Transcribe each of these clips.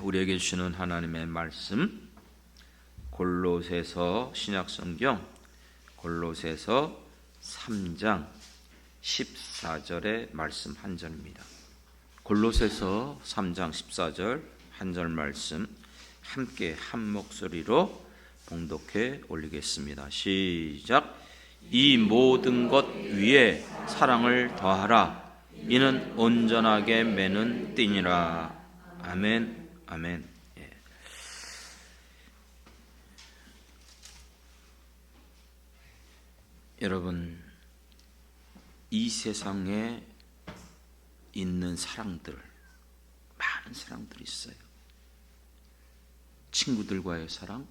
우리에게 주시는 하나님의 말씀, 골로새서 신약성경 골로새서 3장 14절의 말씀 한 절입니다. 골로새서 3장 14절 한 절 말씀 함께 한 목소리로 봉독해 올리겠습니다. 시작. 이 모든 것 위에 사랑을 더하라. 이는 온전하게 매는 띠니라. 아멘. 아멘. 예. 여러분, 이 세상에 있는 사랑들, 많은 사랑들이 있어요. 친구들과의 사랑,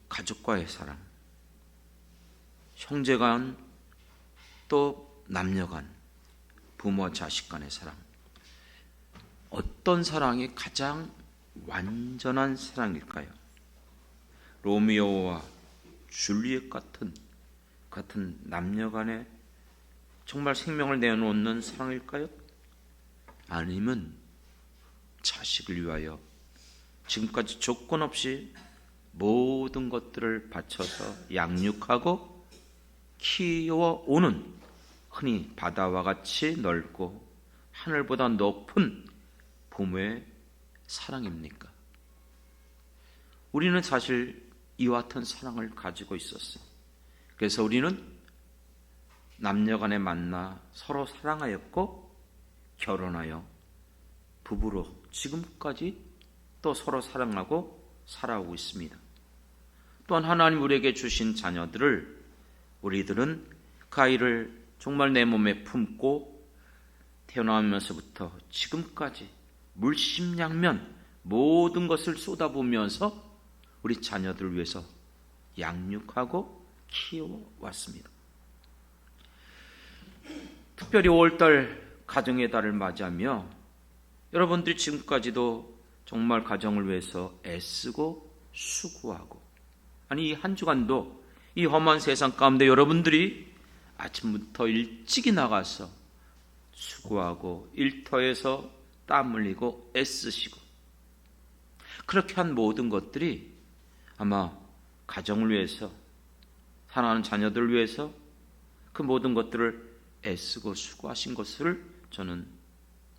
가족과의 사랑, 형제간, 또 남녀간, 부모와 자식 간의 사랑. 어떤 사랑이 가장 완전한 사랑일까요? 로미오와 줄리엣 같은 남녀 간의 정말 생명을 내놓는 사랑일까요? 아니면 자식을 위하여 지금까지 조건 없이 모든 것들을 바쳐서 양육하고 키워오는, 흔히 바다와 같이 넓고 하늘보다 높은 부모의 사랑입니까? 우리는 사실 이와 같은 사랑을 가지고 있었어요. 그래서 우리는 남녀간에 만나 서로 사랑하였고 결혼하여 부부로 지금까지 또 서로 사랑하고 살아오고 있습니다. 또한 하나님 우리에게 주신 자녀들을 우리들은 그 아이를 정말 내 몸에 품고 태어나면서부터 지금까지 물심양면 모든 것을 쏟아부으면서 우리 자녀들을 위해서 양육하고 키워왔습니다. 특별히 5월달 가정의 달을 맞이하며 여러분들이 지금까지도 정말 가정을 위해서 애쓰고 수고하고, 아니 이 한 주간도 이 험한 세상 가운데 여러분들이 아침부터 일찍이 나가서 수고하고 일터에서 땀 흘리고 애쓰시고, 그렇게 한 모든 것들이 아마 가정을 위해서, 사랑하는 자녀들을 위해서 그 모든 것들을 애쓰고 수고하신 것을 저는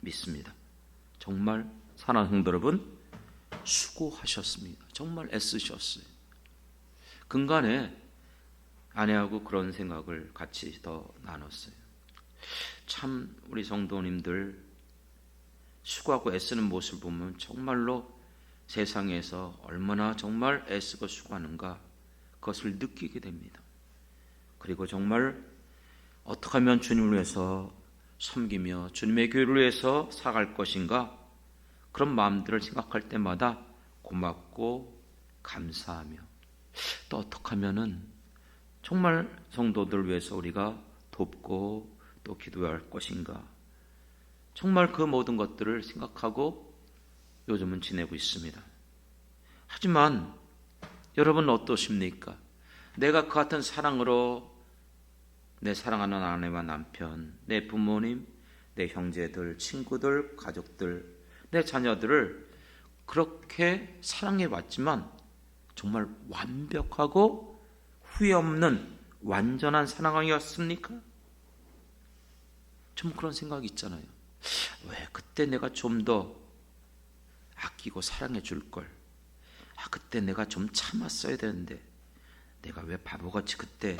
믿습니다. 정말 사랑하는 성도 여러분, 수고하셨습니다. 정말 애쓰셨어요. 근간에 아내하고 그런 생각을 같이 더 나눴어요. 참 우리 성도님들 수고하고 애쓰는 모습을 보면 정말로 세상에서 얼마나 정말 애쓰고 수고하는가, 그것을 느끼게 됩니다. 그리고 정말 어떻게 하면 주님을 위해서 섬기며 주님의 교회를 위해서 살아갈 것인가, 그런 마음들을 생각할 때마다 고맙고 감사하며, 또 어떻게 하면은 정말 성도들을 위해서 우리가 돕고 또 기도해야 할 것인가, 정말 그 모든 것들을 생각하고 요즘은 지내고 있습니다. 하지만 여러분 어떠십니까? 내가 그 같은 사랑으로 내 사랑하는 아내와 남편, 내 부모님, 내 형제들, 친구들, 가족들, 내 자녀들을 그렇게 사랑해 왔지만 정말 완벽하고 후회 없는 완전한 사랑이었습니까? 좀 그런 생각이 있잖아요. 왜 그때 내가 좀 더 아끼고 사랑해 줄 걸, 그때 내가 좀 참았어야 되는데 내가 왜 바보같이 그때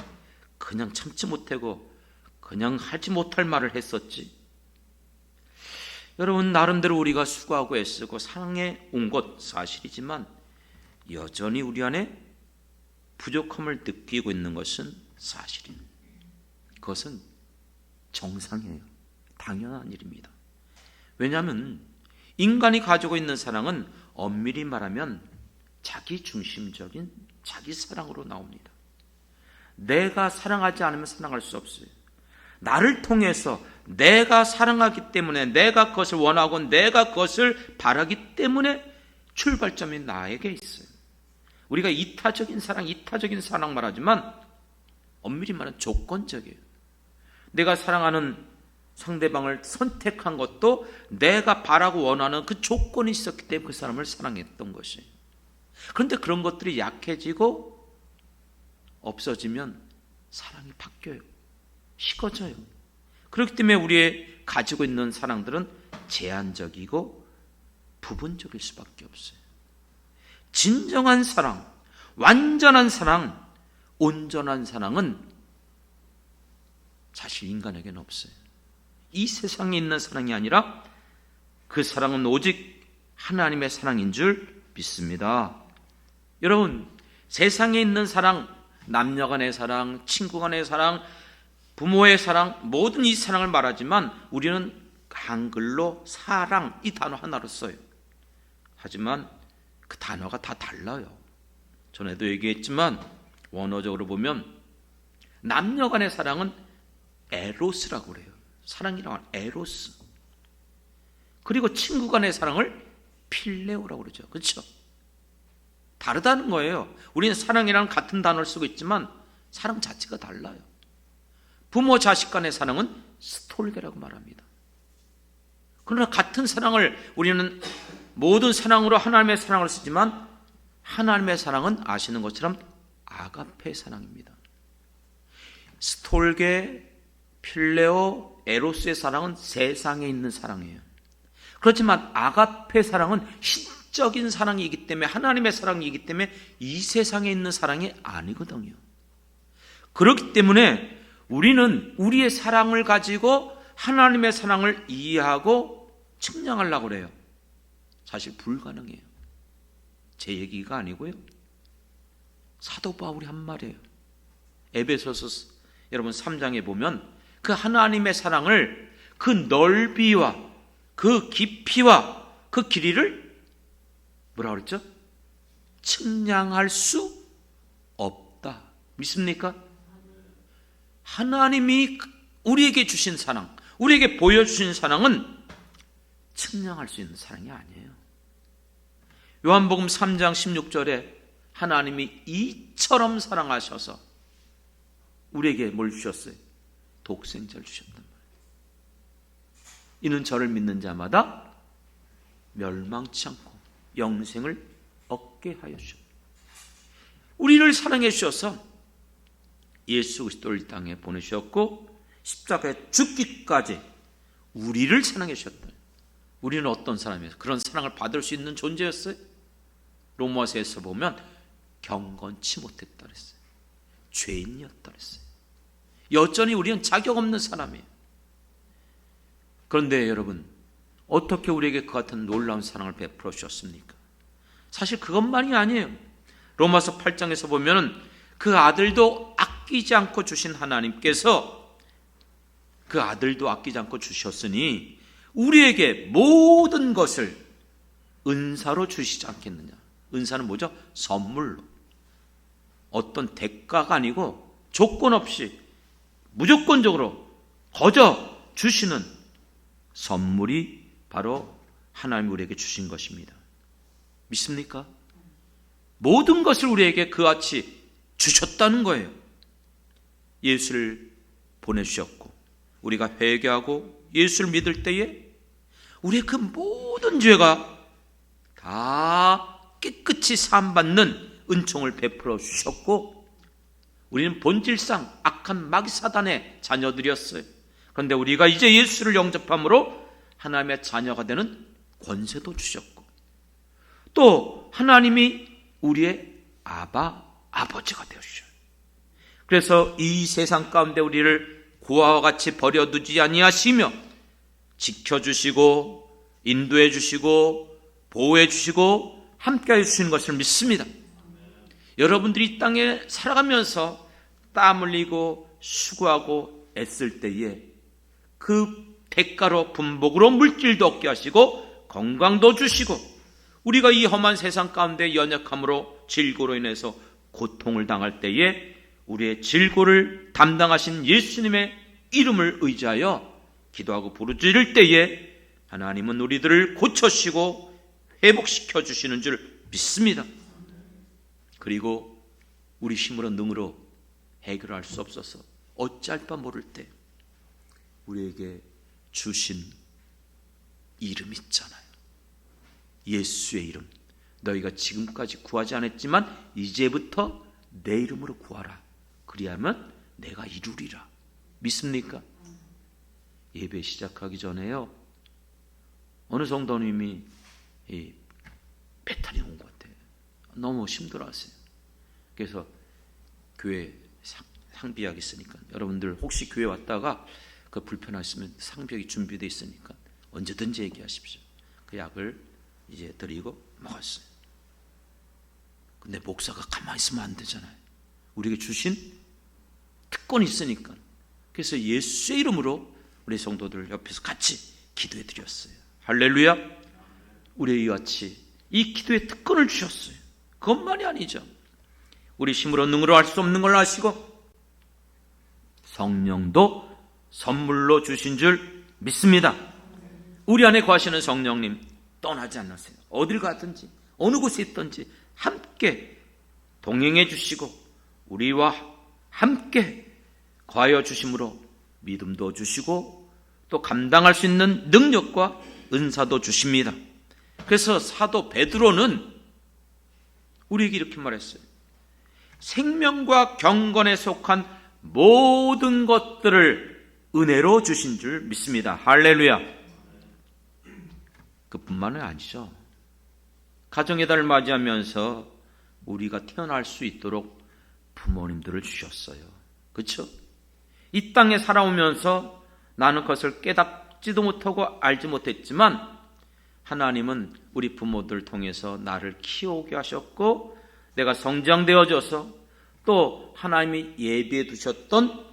그냥 참지 못하고 그냥 하지 못할 말을 했었지. 여러분, 나름대로 우리가 수고하고 애쓰고 사랑해 온 것 사실이지만 여전히 우리 안에 부족함을 느끼고 있는 것은 사실입니다. 그것은 정상이에요. 당연한 일입니다. 왜냐하면 인간이 가지고 있는 사랑은 엄밀히 말하면 자기 중심적인 자기 사랑으로 나옵니다. 내가 사랑하지 않으면 사랑할 수 없어요. 나를 통해서 내가 사랑하기 때문에, 내가 그것을 원하고 내가 그것을 바라기 때문에 출발점이 나에게 있어요. 우리가 이타적인 사랑 말하지만 엄밀히 말하면 조건적이에요. 내가 사랑하는 상대방을 선택한 것도 내가 바라고 원하는 그 조건이 있었기 때문에 그 사람을 사랑했던 것이에요. 그런데 그런 것들이 약해지고 없어지면 사랑이 바뀌어요. 식어져요. 그렇기 때문에 우리의 가지고 있는 사랑들은 제한적이고 부분적일 수밖에 없어요. 진정한 사랑, 완전한 사랑, 온전한 사랑은 사실 인간에게는 없어요. 이 세상에 있는 사랑이 아니라 그 사랑은 오직 하나님의 사랑인 줄 믿습니다. 여러분, 세상에 있는 사랑, 남녀 간의 사랑, 친구 간의 사랑, 부모의 사랑, 모든 이 사랑을 말하지만 우리는 한글로 사랑 이 단어 하나로 써요. 하지만 그 단어가 다 달라요. 전에도 얘기했지만 원어적으로 보면 남녀 간의 사랑은 에로스라고 그래요. 사랑이라고 하는 에로스. 그리고 친구 간의 사랑을 필레오라고 그러죠. 그렇죠? 다르다는 거예요. 우리는 사랑이랑 같은 단어를 쓰고 있지만 사랑 자체가 달라요. 부모 자식 간의 사랑은 스톨게라고 말합니다. 그러나 같은 사랑을 우리는 모든 사랑으로 하나님의 사랑을 쓰지만 하나님의 사랑은 아시는 것처럼 아가페 사랑입니다. 스톨게, 필레오, 에로스의 사랑은 세상에 있는 사랑이에요. 그렇지만 아가페 사랑은 신적인 사랑이기 때문에 하나님의 사랑이기 때문에 이 세상에 있는 사랑이 아니거든요. 그렇기 때문에 우리는 우리의 사랑을 가지고 하나님의 사랑을 이해하고 측량하려고 그래요. 사실 불가능해요. 제 얘기가 아니고요. 사도 바울이 한 말이에요. 에베소서 여러분 3장에 보면 그 하나님의 사랑을 그 넓이와 그 깊이와 그 길이를 뭐라 그랬죠? 측량할 수 없다. 믿습니까? 하나님이 우리에게 주신 사랑, 우리에게 보여주신 사랑은 측량할 수 있는 사랑이 아니에요. 요한복음 3장 16절에 하나님이 이처럼 사랑하셔서 우리에게 뭘 주셨어요? 독생자를 주셨단 말이에요. 이는 저를 믿는 자마다 멸망치 않고 영생을 얻게 하여 주셨다. 우리를 사랑해 주셔서 예수 그리스도를 이 땅에 보내주셨고 십자가에 죽기까지 우리를 사랑해 주셨다. 우리는 어떤 사람이었어요? 그런 사랑을 받을 수 있는 존재였어요? 로마서에서 보면 경건치 못했다 그랬어요. 죄인이었다 그랬어요. 여전히 우리는 자격 없는 사람이에요. 그런데 여러분, 어떻게 우리에게 그 같은 놀라운 사랑을 베풀어 주셨습니까? 사실 그것만이 아니에요. 로마서 8장에서 보면 그 아들도 아끼지 않고 주신 하나님께서 그 아들도 아끼지 않고 주셨으니 우리에게 모든 것을 은사로 주시지 않겠느냐. 은사는 뭐죠? 선물로. 어떤 대가가 아니고 조건 없이 무조건적으로 거저 주시는 선물이 바로 하나님이 우리에게 주신 것입니다. 믿습니까? 모든 것을 우리에게 그같이 주셨다는 거예요. 예수를 보내주셨고 우리가 회개하고 예수를 믿을 때에 우리의 그 모든 죄가 다 깨끗이 사함받는 은총을 베풀어 주셨고 우리는 본질상 악한 마귀사단의 자녀들이었어요. 그런데 우리가 이제 예수를 영접함으로 하나님의 자녀가 되는 권세도 주셨고 또 하나님이 우리의 아버지가 되어주셔요. 그래서 이 세상 가운데 우리를 고아와 같이 버려두지 아니하시며 지켜주시고 인도해주시고 보호해주시고 함께해 주시는 것을 믿습니다. 여러분들이 이 땅에 살아가면서 땀 흘리고 수고하고 애쓸 때에 그 대가로 분복으로 물질도 얻게 하시고 건강도 주시고 우리가 이 험한 세상 가운데 연약함으로 질고로 인해서 고통을 당할 때에 우리의 질고를 담당하신 예수님의 이름을 의지하여 기도하고 부르짖을 때에 하나님은 우리들을 고쳐주시고 회복시켜 주시는 줄 믿습니다. 그리고 우리 힘으로 능으로 해결할 수 없어서 어찌할 바 모를 때 우리에게 주신 이름 있잖아요. 예수의 이름. 너희가 지금까지 구하지 않았지만 이제부터 내 이름으로 구하라. 그리하면 내가 이루리라. 믿습니까? 예배 시작하기 전에요, 어느 성도님이 배탈이 온 것 같아요. 너무 힘들어하세요. 그래서 교회 상비약 있으니까 여러분들 혹시 교회 왔다가 그 불편하시면 상비약이 준비되어 있으니까 언제든지 얘기하십시오. 그 약을 이제 드리고 먹었어요. 근데 목사가 가만히 있으면 안 되잖아요. 우리에게 주신 특권이 있으니까. 그래서 예수의 이름으로 우리 성도들 옆에서 같이 기도해 드렸어요. 할렐루야. 우리 이와 같이 이 기도의 특권을 주셨어요. 그것만이 아니죠. 우리 힘으로 능으로 할 수 없는 걸 아시고 성령도 선물로 주신 줄 믿습니다. 우리 안에 거하시는 성령님 떠나지 않으세요. 어딜 가든지 어느 곳에 있든지 함께 동행해 주시고 우리와 함께 거하여 주심으로 믿음도 주시고 또 감당할 수 있는 능력과 은사도 주십니다. 그래서 사도 베드로는 우리에게 이렇게 말했어요. 생명과 경건에 속한 모든 것들을 은혜로 주신 줄 믿습니다. 할렐루야. 그뿐만은 아니죠. 가정의 달을 맞이하면서 우리가 태어날 수 있도록 부모님들을 주셨어요. 그렇죠? 이 땅에 살아오면서 나는 그것을 깨닫지도 못하고 알지 못했지만 하나님은 우리 부모들 통해서 나를 키우게 하셨고 내가 성장되어져서 또 하나님이 예비해 두셨던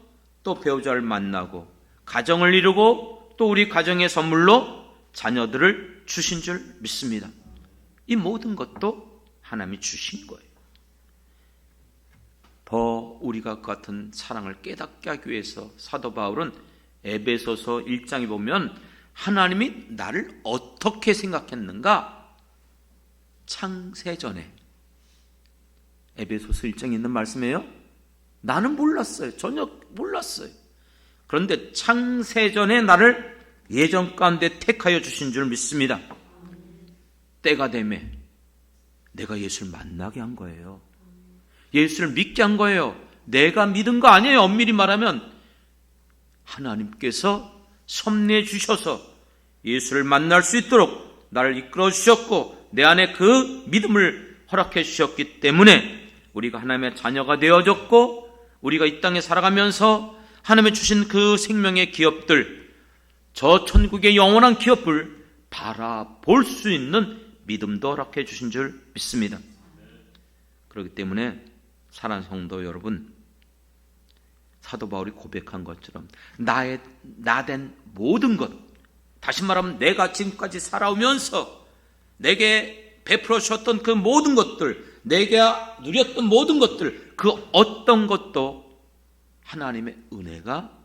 또 배우자를 만나고 가정을 이루고 또 우리 가정의 선물로 자녀들을 주신 줄 믿습니다. 이 모든 것도 하나님이 주신 거예요. 더 우리가 그 같은 사랑을 깨닫게 하기 위해서 사도 바울은 에베소서 1장에 보면 하나님이 나를 어떻게 생각했는가? 창세전에 에베소서 1장에 있는 말씀이에요. 나는 몰랐어요. 전혀 몰랐어요. 그런데 창세전에 나를 예정 가운데 택하여 주신 줄 믿습니다. 때가 되매 내가 예수를 만나게 한 거예요. 예수를 믿게 한 거예요. 내가 믿은 거 아니에요. 엄밀히 말하면 하나님께서 섭리해 주셔서 예수를 만날 수 있도록 나를 이끌어 주셨고 내 안에 그 믿음을 허락해 주셨기 때문에 우리가 하나님의 자녀가 되어졌고 우리가 이 땅에 살아가면서 하나님의 주신 그 생명의 기업들, 저 천국의 영원한 기업을 바라볼 수 있는 믿음도 허락해 주신 줄 믿습니다. 그렇기 때문에 사랑하는 성도 여러분, 사도 바울이 고백한 것처럼 나된 모든 것, 다시 말하면 내가 지금까지 살아오면서 내게 베풀어 주셨던 그 모든 것들, 내가 누렸던 모든 것들, 그 어떤 것도 하나님의 은혜가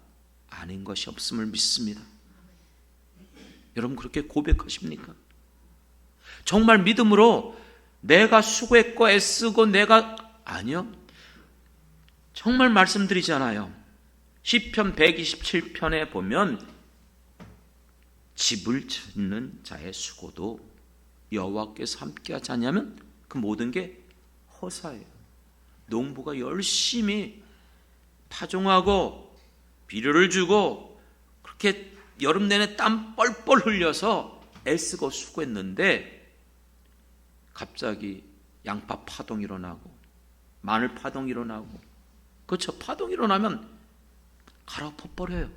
아닌 것이 없음을 믿습니다. 여러분 그렇게 고백하십니까? 정말 믿음으로 내가 수고했고 애쓰고 내가 아니요. 정말 말씀드리잖아요. 시편 127편에 보면 집을 짓는 자의 수고도 여호와께서 함께하지 않냐면 그 모든 게 허사예요. 농부가 열심히 파종하고 비료를 주고 그렇게 여름 내내 땀 뻘뻘 흘려서 애쓰고 수고했는데 갑자기 양파 파동이 일어나고 마늘 파동이 일어나고 그렇죠. 파동이 일어나면 갈아엎어버려요.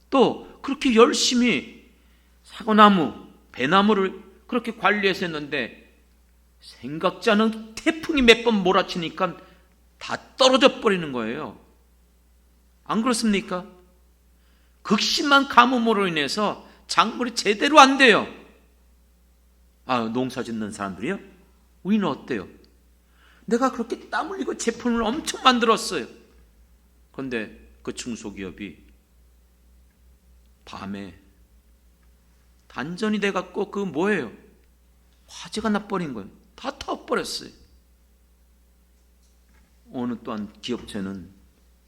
또 그렇게 열심히 사과나무, 배나무를 그렇게 관리해서 했는데 생각지 않은 태풍이 몇 번 몰아치니까 다 떨어져 버리는 거예요. 안 그렇습니까? 극심한 가뭄으로 인해서 작물이 제대로 안 돼요. 농사 짓는 사람들이요? 우리는 어때요? 내가 그렇게 땀 흘리고 제품을 엄청 만들었어요. 그런데 그 중소기업이 밤에 단전이 돼갖고 그 뭐예요? 화재가 나버린 거예요. 다 타버렸어요. 어느 또한 기업체는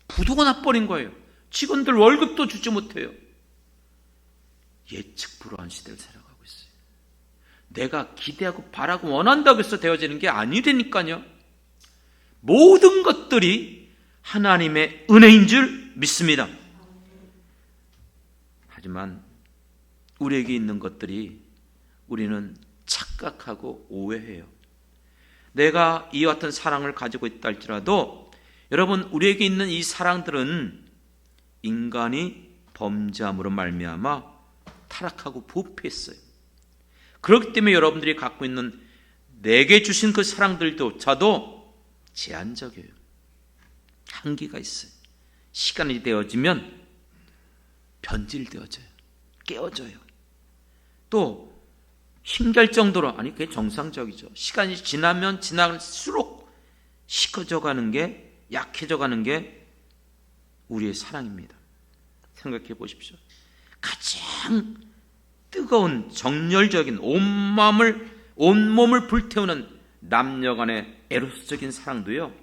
부도가 나버린 거예요. 직원들 월급도 주지 못해요. 예측 불허한 시대를 살아가고 있어요. 내가 기대하고 바라고 원한다고 해서 되어지는 게 아니라니까요. 모든 것들이 하나님의 은혜인 줄 믿습니다. 하지만 우리에게 있는 것들이 우리는 착각하고 오해해요. 내가 이와 같은 사랑을 가지고 있다 할지라도 여러분, 우리에게 있는 이 사랑들은 인간이 범죄함으로 말미암아 타락하고 부패했어요. 그렇기 때문에 여러분들이 갖고 있는 내게 주신 그 사랑들도 저도 제한적이에요. 한계가 있어요. 시간이 되어지면 변질되어져요. 깨어져요. 또 힘들 정도로, 아니 그게 정상적이죠. 시간이 지나면 지날수록 식어져 가는 게, 약해져 가는 게 우리의 사랑입니다. 생각해 보십시오. 가장 뜨거운 정열적인 온몸을 불태우는 남녀간의 에로스적인 사랑도요,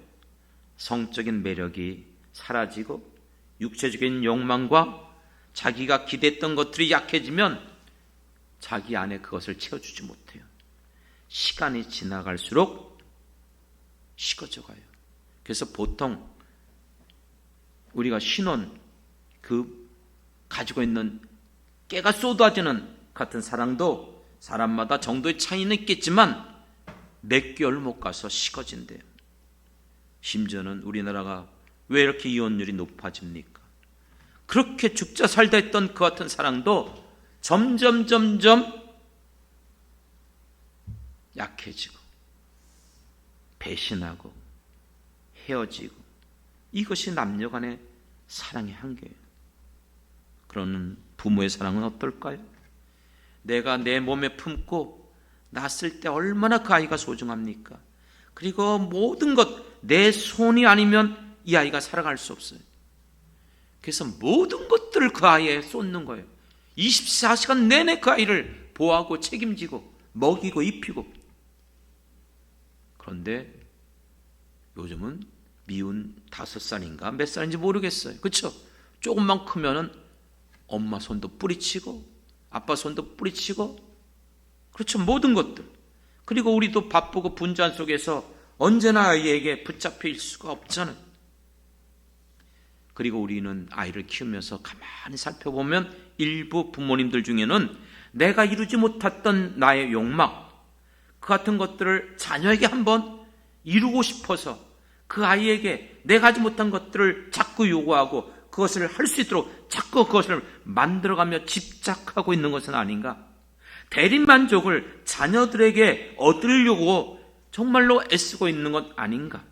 성적인 매력이 사라지고 육체적인 욕망과 자기가 기대했던 것들이 약해지면 자기 안에 그것을 채워주지 못해요. 시간이 지나갈수록 식어져 가요. 그래서 보통 우리가 신혼 가지고 있는 깨가 쏟아지는 같은 사랑도 사람마다 정도의 차이는 있겠지만 몇 개월 못 가서 식어진대요. 심지어는 우리나라가 왜 이렇게 이혼율이 높아집니까? 그렇게 죽자 살다 했던 그 같은 사랑도 점점 약해지고 배신하고 헤어지고, 이것이 남녀간의 사랑의 한계예요. 그러는 부모의 사랑은 어떨까요? 내가 내 몸에 품고 낳았을 때 얼마나 그 아이가 소중합니까? 그리고 모든 것, 내 손이 아니면 이 아이가 살아갈 수 없어요. 그래서 모든 것들을 그 아이에 쏟는 거예요. 24시간 내내 그 아이를 보호하고 책임지고 먹이고 입히고. 그런데 요즘은 미운 5살인가 몇 살인지 모르겠어요. 그렇죠? 조금만 크면은 엄마 손도 뿌리치고 아빠 손도 뿌리치고, 그렇죠? 모든 것들. 그리고 우리도 바쁘고 분주한 속에서 언제나 아이에게 붙잡혀 있을 수가 없잖아요. 그리고 우리는 아이를 키우면서 가만히 살펴보면 일부 부모님들 중에는 내가 이루지 못했던 나의 욕망, 그 같은 것들을 자녀에게 한번 이루고 싶어서 그 아이에게 내가 하지 못한 것들을 자꾸 요구하고 그것을 할 수 있도록 자꾸 그것을 만들어가며 집착하고 있는 것은 아닌가? 대리만족을 자녀들에게 얻으려고 정말로 애쓰고 있는 것 아닌가?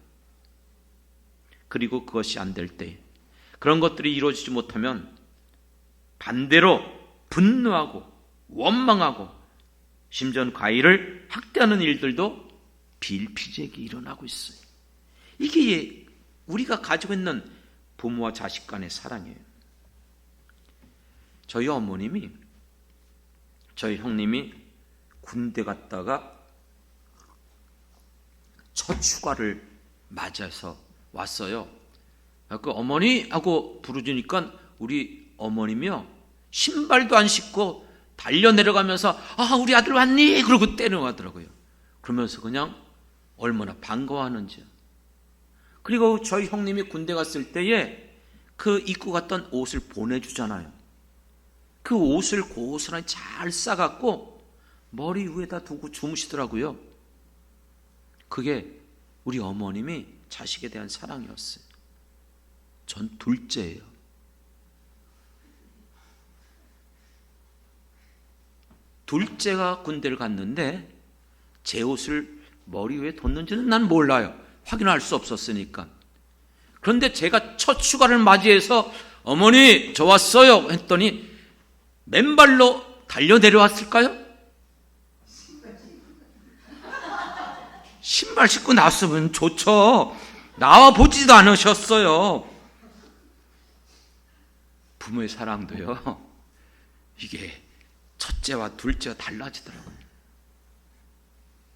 그리고 그것이 안 될 때, 그런 것들이 이루어지지 못하면 반대로 분노하고 원망하고 심지어는 그 아이를 학대하는 일들도 비일비재하게 일어나고 있어요. 이게 우리가 가지고 있는 부모와 자식 간의 사랑이에요. 저희 어머님이, 저희 형님이 군대 갔다가 첫 휴가를 맞아서 왔어요. 그 어머니 하고 부르주니까 우리 어머님이요, 신발도 안 신고 달려 내려가면서 우리 아들 왔니? 그러고 때려가더라고요. 그러면서 그냥 얼마나 반가워하는지. 그리고 저희 형님이 군대 갔을 때에 그 입고 갔던 옷을 보내주잖아요. 그 옷을 고스란히 잘 싸갖고 머리 위에다 두고 주무시더라고요. 그게 우리 어머님이 자식에 대한 사랑이었어요. 전 둘째예요. 둘째가 군대를 갔는데 제 옷을 머리 위에 뒀는지는 난 몰라요. 확인할 수 없었으니까. 그런데 제가 첫 휴가를 맞이해서 어머니 저 왔어요 했더니 맨발로 달려 내려왔을까요? 신발 신고 나왔으면 좋죠. 나와 보지도 않으셨어요. 부모의 사랑도요, 이게 첫째와 둘째가 달라지더라고요.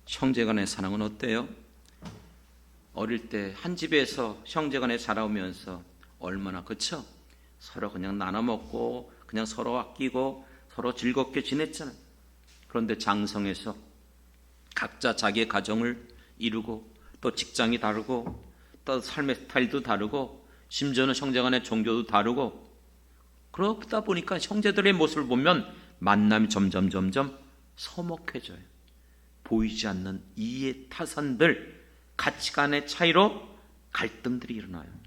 형제간의 사랑은 어때요? 어릴 때 한 집에서 형제간에 자라오면서 얼마나, 그쵸? 서로 그냥 나눠 먹고 그냥 서로 아끼고 서로 즐겁게 지냈잖아요. 그런데 장성에서 각자 자기의 가정을 이루고 또 직장이 다르고 또 삶의 스타일도 다르고 심지어는 형제간의 종교도 다르고 그러다 보니까 형제들의 모습을 보면 만남이 점점 서먹해져요. 보이지 않는 이해 타산들, 가치관의 차이로 갈등들이 일어나요.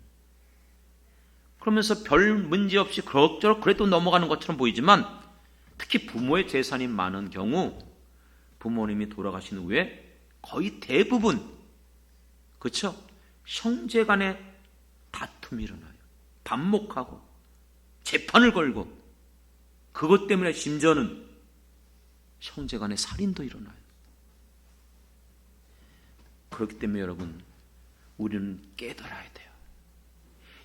그러면서 별 문제 없이 그럭저럭 그래도 넘어가는 것처럼 보이지만 특히 부모의 재산이 많은 경우 부모님이 돌아가신 후에 거의 대부분 그렇죠? 형제 간의 다툼이 일어나요. 반목하고 재판을 걸고 그것 때문에 심지어는 형제 간의 살인도 일어나요. 그렇기 때문에 여러분 우리는 깨달아야 돼요.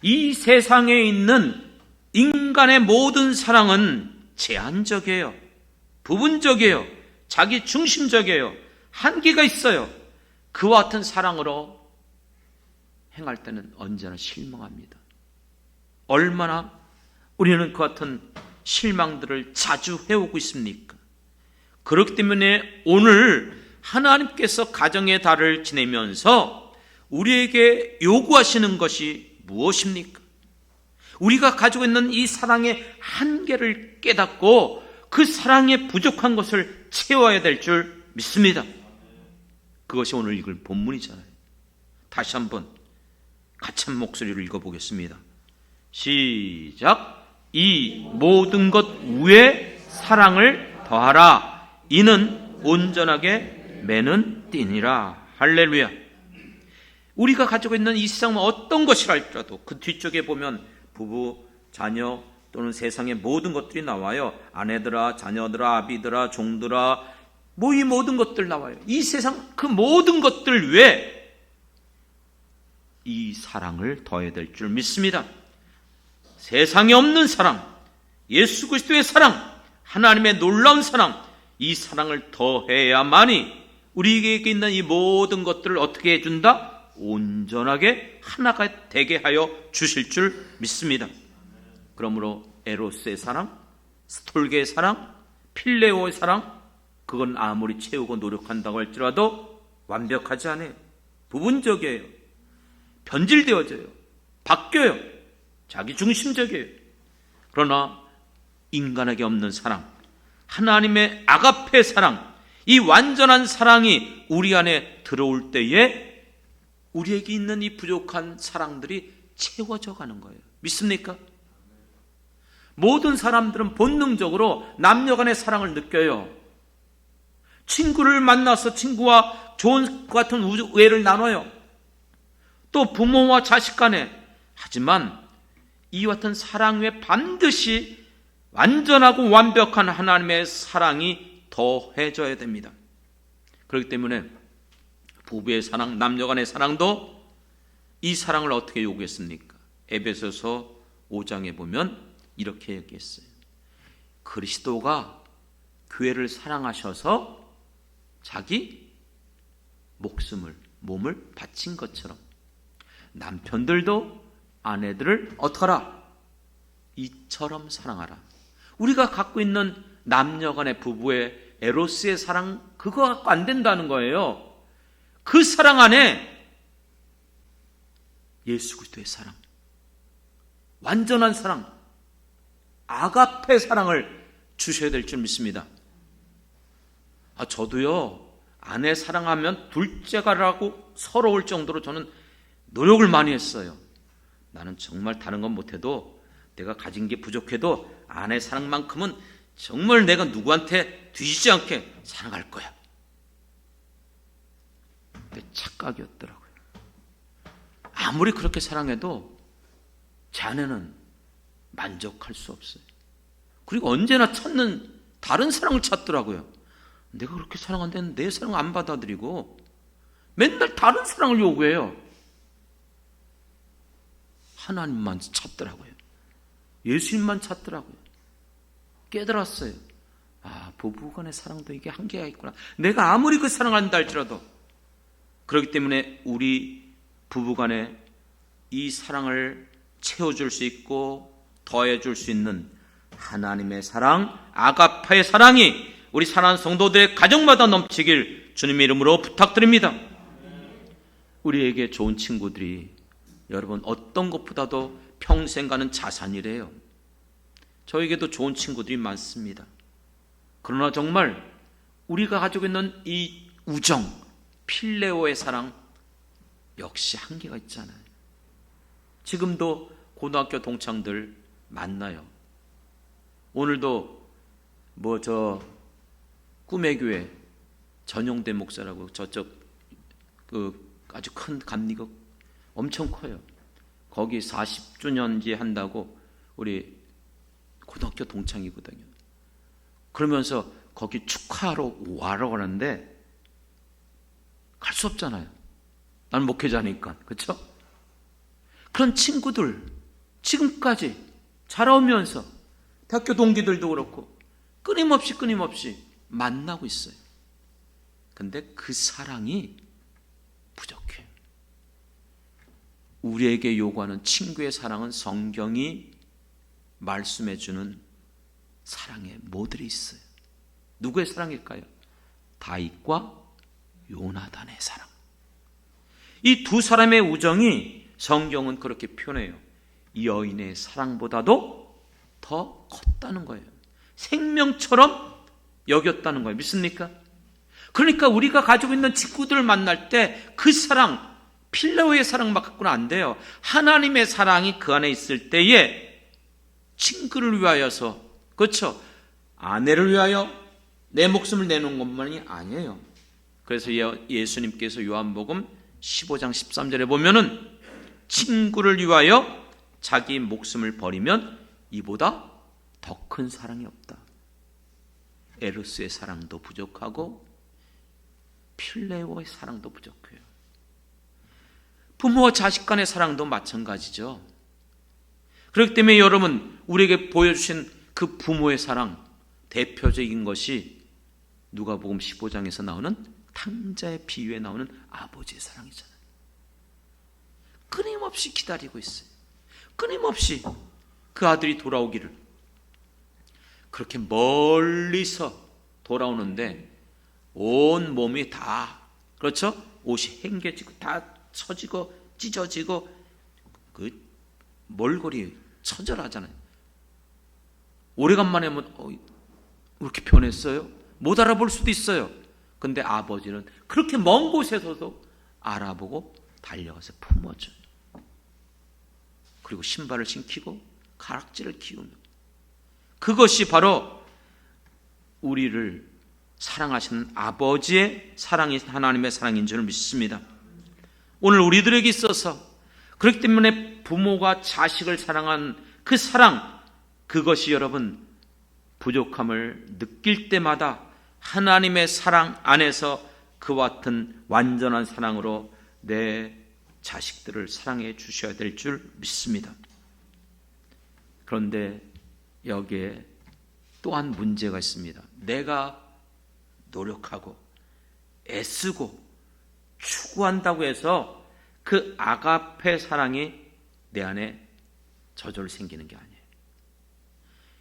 이 세상에 있는 인간의 모든 사랑은 제한적이에요. 부분적이에요. 자기 중심적이에요. 한계가 있어요. 그와 같은 사랑으로 행할 때는 언제나 실망합니다. 얼마나 우리는 그 같은 실망들을 자주 해오고 있습니까? 그렇기 때문에 오늘 하나님께서 가정의 달을 지내면서 우리에게 요구하시는 것이 무엇입니까? 우리가 가지고 있는 이 사랑의 한계를 깨닫고 그 사랑에 부족한 것을 채워야 될 줄 믿습니다. 그것이 오늘 읽을 본문이잖아요. 다시 한번 같이 한 목소리로 읽어보겠습니다. 시작. 이 모든 것 위에 사랑을 더하라. 이는 온전하게 매는 띠니라. 할렐루야. 우리가 가지고 있는 이 세상은 어떤 것이라 할지라도 그 뒤쪽에 보면 부부, 자녀 또는 세상의 모든 것들이 나와요. 아내들아, 자녀들아, 아비들아, 종들아, 이 모든 것들 나와요. 이 세상 그 모든 것들 위에 이 사랑을 더해야 될 줄 믿습니다. 세상에 없는 사랑, 예수 그리스도의 사랑, 하나님의 놀라운 사랑, 이 사랑을 더해야만이 우리에게 있는 이 모든 것들을 어떻게 해준다? 온전하게 하나가 되게 하여 주실 줄 믿습니다. 그러므로 에로스의 사랑, 스톨게의 사랑, 필레오의 사랑, 그건 아무리 채우고 노력한다고 할지라도 완벽하지 않아요. 부분적이에요. 변질되어져요. 바뀌어요. 자기중심적이에요. 그러나 인간에게 없는 사랑, 하나님의 아가페 사랑, 이 완전한 사랑이 우리 안에 들어올 때에 우리에게 있는 이 부족한 사랑들이 채워져 가는 거예요. 믿습니까? 모든 사람들은 본능적으로 남녀 간의 사랑을 느껴요. 친구를 만나서 친구와 좋은 것 같은 우애를 나눠요. 또 부모와 자식 간에. 하지만 이와 같은 사랑 외에 반드시 완전하고 완벽한 하나님의 사랑이 더해져야 됩니다. 그렇기 때문에 부부의 사랑, 남녀 간의 사랑도 이 사랑을 어떻게 요구했습니까? 에베소서 5장에 보면 이렇게 얘기했어요. 그리스도가 교회를 사랑하셔서 자기 몸을 바친 것처럼 남편들도 아내들을 어떡하라? 이처럼 사랑하라. 우리가 갖고 있는 남녀 간의 부부의 에로스의 사랑, 그거 갖고 안 된다는 거예요. 그 사랑 안에 예수 그리스도의 사랑, 완전한 사랑, 아가페 사랑을 주셔야 될 줄 믿습니다. 저도요, 아내 사랑하면 둘째가라고 서러울 정도로 저는 노력을 많이 했어요. 나는 정말 다른 건 못해도 내가 가진 게 부족해도 아내 사랑만큼은 정말 내가 누구한테 뒤지지 않게 사랑할 거야. 근데 착각이었더라고요. 아무리 그렇게 사랑해도 제 아내는 만족할 수 없어요. 그리고 언제나 찾는 다른 사랑을 찾더라고요. 내가 그렇게 사랑한다는데 내 사랑 안 받아들이고 맨날 다른 사랑을 요구해요. 하나님만 찾더라고요. 예수님만 찾더라고요. 깨달았어요. 부부간의 사랑도 이게 한계가 있구나. 내가 아무리 그 사랑한다 할지라도. 그렇기 때문에 우리 부부간에 이 사랑을 채워줄 수 있고 더해줄 수 있는 하나님의 사랑, 아가페의 사랑이 우리 사랑하는 성도들의 가정마다 넘치길 주님의 이름으로 부탁드립니다. 우리에게 좋은 친구들이 여러분 어떤 것보다도 평생 가는 자산이래요. 저에게도 좋은 친구들이 많습니다. 그러나 정말 우리가 가지고 있는 이 우정, 필레오의 사랑 역시 한계가 있잖아요. 지금도 고등학교 동창들 만나요. 오늘도 꿈의 교회 전용대 목사라고 저쪽 아주 큰 감리교 엄청 커요. 거기 40주년지 한다고 우리 고등학교 동창이거든요. 그러면서 거기 축하하러 와러 가는데 갈 수 없잖아요. 난 목회자니까. 그렇죠? 그런 친구들 지금까지 자라오면서 대학교 동기들도 그렇고 끊임없이 만나고 있어요. 근데 그 사랑이 부족해요. 우리에게 요구하는 친구의 사랑은 성경이 말씀해 주는 사랑의 모델이 있어요. 누구의 사랑일까요? 다윗과 요나단의 사랑. 이 두 사람의 우정이 성경은 그렇게 표현해요. 이 여인의 사랑보다도 더 컸다는 거예요. 생명처럼 여겼다는 거예요. 믿습니까? 그러니까 우리가 가지고 있는 친구들을 만날 때 그 사랑, 필레오의 사랑만 갖고는 안 돼요. 하나님의 사랑이 그 안에 있을 때에 친구를 위하여서, 그렇죠? 아내를 위하여 내 목숨을 내놓은 것만이 아니에요. 그래서 예수님께서 요한복음 15장 13절에 보면은 친구를 위하여 자기 목숨을 버리면 이보다 더 큰 사랑이 없다. 에로스의 사랑도 부족하고 필레오의 사랑도 부족해요. 부모와 자식 간의 사랑도 마찬가지죠. 그렇기 때문에 여러분, 우리에게 보여주신 그 부모의 사랑, 대표적인 것이 누가복음 15장에서 나오는 탕자의 비유에 나오는 아버지의 사랑이잖아요. 끊임없이 기다리고 있어요. 끊임없이 그 아들이 돌아오기를. 그렇게 멀리서 돌아오는데 온 몸이 다, 그렇죠? 옷이 행개지고 다 처지고 찢어지고 그 몰골이 처절하잖아요. 오래간만에 하면 왜 이렇게 변했어요? 못 알아볼 수도 있어요. 근데 아버지는 그렇게 먼 곳에서도 알아보고 달려가서 품어줘요. 그리고 신발을 신기고 가락지를 기우며, 그것이 바로 우리를 사랑하시는 아버지의 사랑이 하나님의 사랑인 줄 믿습니다. 오늘 우리들에게 있어서 그렇기 때문에 부모가 자식을 사랑한 그 사랑, 그것이 여러분 부족함을 느낄 때마다 하나님의 사랑 안에서 그와 같은 완전한 사랑으로 내 자식들을 사랑해 주셔야 될 줄 믿습니다. 그런데 여기에 또한 문제가 있습니다. 내가 노력하고 애쓰고 추구한다고 해서 그 아가페 사랑이 내 안에 저절로 생기는 게 아니에요.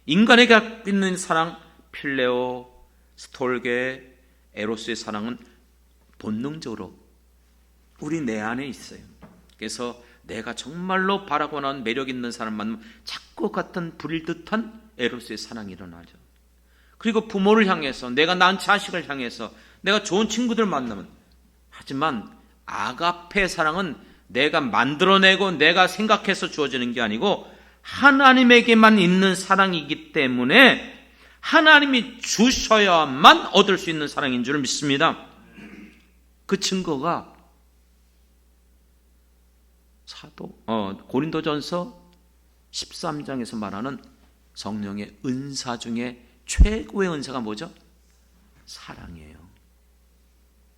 인간에게 갖고 있는 사랑, 필레오, 스톨게, 에로스의 사랑은 본능적으로 우리 내 안에 있어요. 그래서 내가 정말로 바라고 나온 매력 있는 사람 만나면 자꾸 같은 불일 듯한 에로스의 사랑이 일어나죠. 그리고 부모를 향해서, 내가 낳은 자식을 향해서, 내가 좋은 친구들 만나면, 하지만 아가페 사랑은 내가 만들어내고 내가 생각해서 주어지는 게 아니고 하나님에게만 있는 사랑이기 때문에 하나님이 주셔야만 얻을 수 있는 사랑인 줄 믿습니다. 그 증거가 고린도전서 13장에서 말하는 성령의 은사 중에 최고의 은사가 뭐죠? 사랑이에요.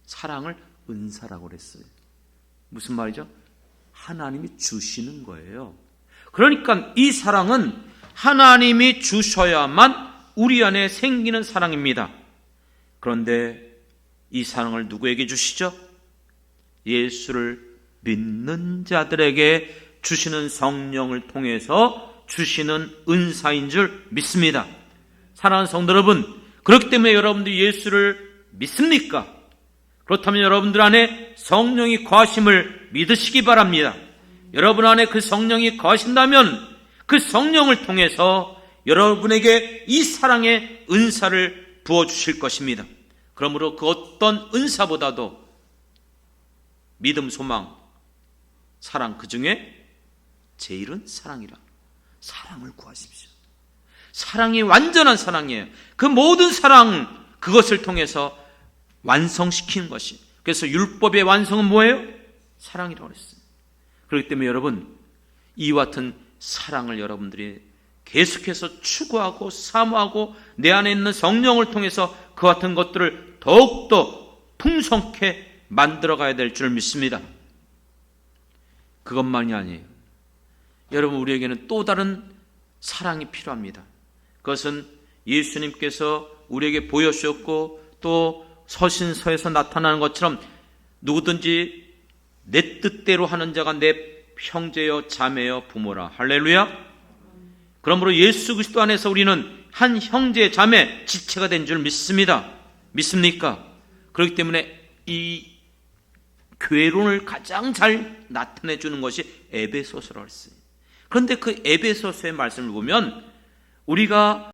사랑을 은사라고 그랬어요. 무슨 말이죠? 하나님이 주시는 거예요. 그러니까 이 사랑은 하나님이 주셔야만 우리 안에 생기는 사랑입니다. 그런데 이 사랑을 누구에게 주시죠? 예수를 믿는 자들에게 주시는 성령을 통해서 주시는 은사인 줄 믿습니다. 사랑하는 성도 여러분, 그렇기 때문에 여러분들이 예수를 믿습니까? 그렇다면 여러분들 안에 성령이 거하심을 믿으시기 바랍니다. 여러분 안에 그 성령이 거하신다면 그 성령을 통해서 여러분에게 이 사랑의 은사를 부어주실 것입니다. 그러므로 그 어떤 은사보다도 믿음, 소망, 사랑, 그 중에 제일은 사랑이라. 사랑을 구하십시오. 사랑이 완전한 사랑이에요. 그 모든 사랑, 그것을 통해서 완성시키는 것이. 그래서 율법의 완성은 뭐예요? 사랑이라고 그랬어요. 그렇기 때문에 여러분, 이와 같은 사랑을 여러분들이 계속해서 추구하고 사모하고 내 안에 있는 성령을 통해서 그 같은 것들을 더욱더 풍성케 만들어가야 될 줄 믿습니다. 그것만이 아니에요. 여러분, 우리에게는 또 다른 사랑이 필요합니다. 그것은 예수님께서 우리에게 보여주셨고 또 서신서에서 나타나는 것처럼 누구든지 내 뜻대로 하는 자가 내 형제여 자매여 부모라. 할렐루야. 그러므로 예수 그리스도 안에서 우리는 한 형제 자매 지체가 된 줄 믿습니다. 믿습니까? 그렇기 때문에 이 교회론을 가장 잘 나타내 주는 것이 에베소서라고 했어요. 그런데 그 에베소서의 말씀을 보면 우리가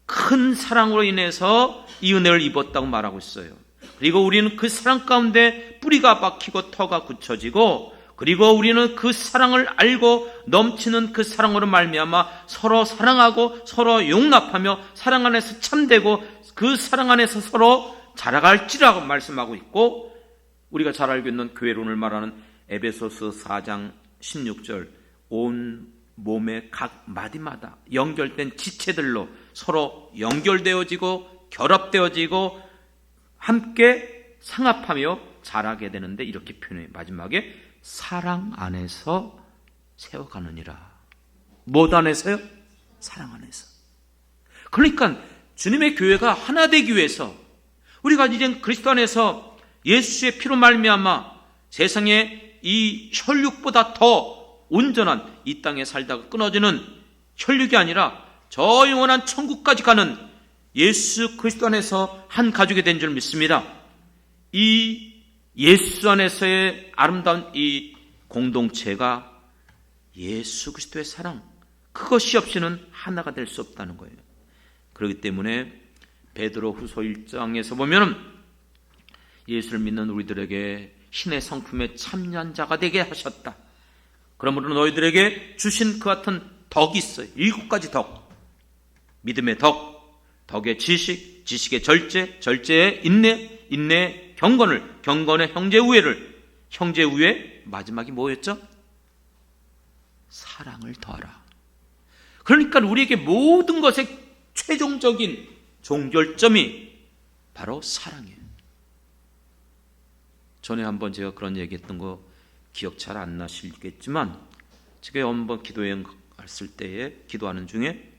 큰 사랑으로 인해서 이 은혜를 입었다고 말하고 있어요. 그리고 우리는 그 사랑 가운데 뿌리가 박히고 터가 굳혀지고, 그리고 우리는 그 사랑을 알고 넘치는 그 사랑으로 말미암아 서로 사랑하고 서로 용납하며 사랑 안에서 참되고 그 사랑 안에서 서로 자라갈지라고 말씀하고 있고, 우리가 잘 알고 있는 교회론을 말하는 에베소서 4장 16절, 온 몸의 각 마디마다 연결된 지체들로 서로 연결되어지고 결합되어지고 함께 상합하며 자라게 되는데, 이렇게 표현해요. 마지막에 사랑 안에서 세워가느니라. 무엇 안에서요? 사랑 안에서. 그러니까 주님의 교회가 하나 되기 위해서 우리가 이제 그리스도 안에서 예수의 피로 말미암아 세상에 이 혈육보다 더 온전한 이 땅에 살다가 끊어지는 혈육이 아니라 저 영원한 천국까지 가는 예수 그리스도 안에서 한 가족이 된 줄 믿습니다. 이 예수 안에서의 아름다운 이 공동체가 예수 그리스도의 사랑, 그것이 없이는 하나가 될 수 없다는 거예요. 그렇기 때문에 베드로 후서 1장에서 보면 예수를 믿는 우리들에게 신의 성품에 참여한 자가 되게 하셨다. 그러므로 너희들에게 주신 그 같은 덕이 있어요. 7가지 덕. 믿음의 덕, 덕의 지식, 지식의 절제, 절제의 인내, 인내의 경건을, 경건의 형제 우애를, 형제 우애 마지막이 뭐였죠? 사랑을 더하라. 그러니까 우리에게 모든 것의 최종적인 종결점이 바로 사랑이에요. 전에 한번 제가 그런 얘기했던 거 기억 잘 안 나시겠지만, 제가 한번 기도여행 갔을 때에 기도하는 중에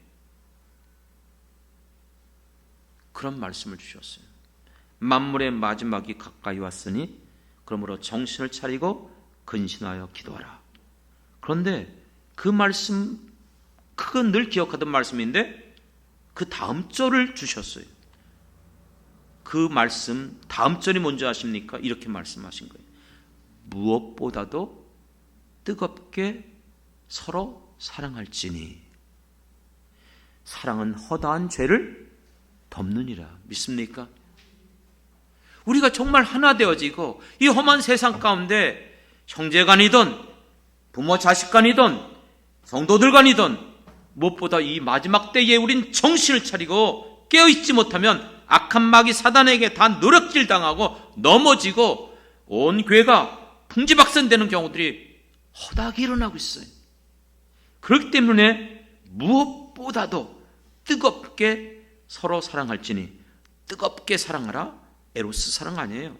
그런 말씀을 주셨어요. 만물의 마지막이 가까이 왔으니 그러므로 정신을 차리고 근신하여 기도하라. 그런데 그 말씀, 그건 늘 기억하던 말씀인데 그 다음 절을 주셨어요. 그 말씀 다음 절이 뭔지 아십니까? 이렇게 말씀하신 거예요. 무엇보다도 뜨겁게 서로 사랑할지니 사랑은 허다한 죄를 덮느니라. 믿습니까? 우리가 정말 하나 되어지고 이 험한 세상 가운데 형제간이든 부모 자식간이든 성도들 간이든 무엇보다 이 마지막 때에 우린 정신을 차리고 깨어있지 못하면 악한 마귀 사단에게 다 노력질 당하고 넘어지고 온 교회가 풍지박산되는 경우들이 허다하게 일어나고 있어요. 그렇기 때문에 무엇보다도 뜨겁게 서로 사랑할지니, 뜨겁게 사랑하라. 에로스 사랑 아니에요.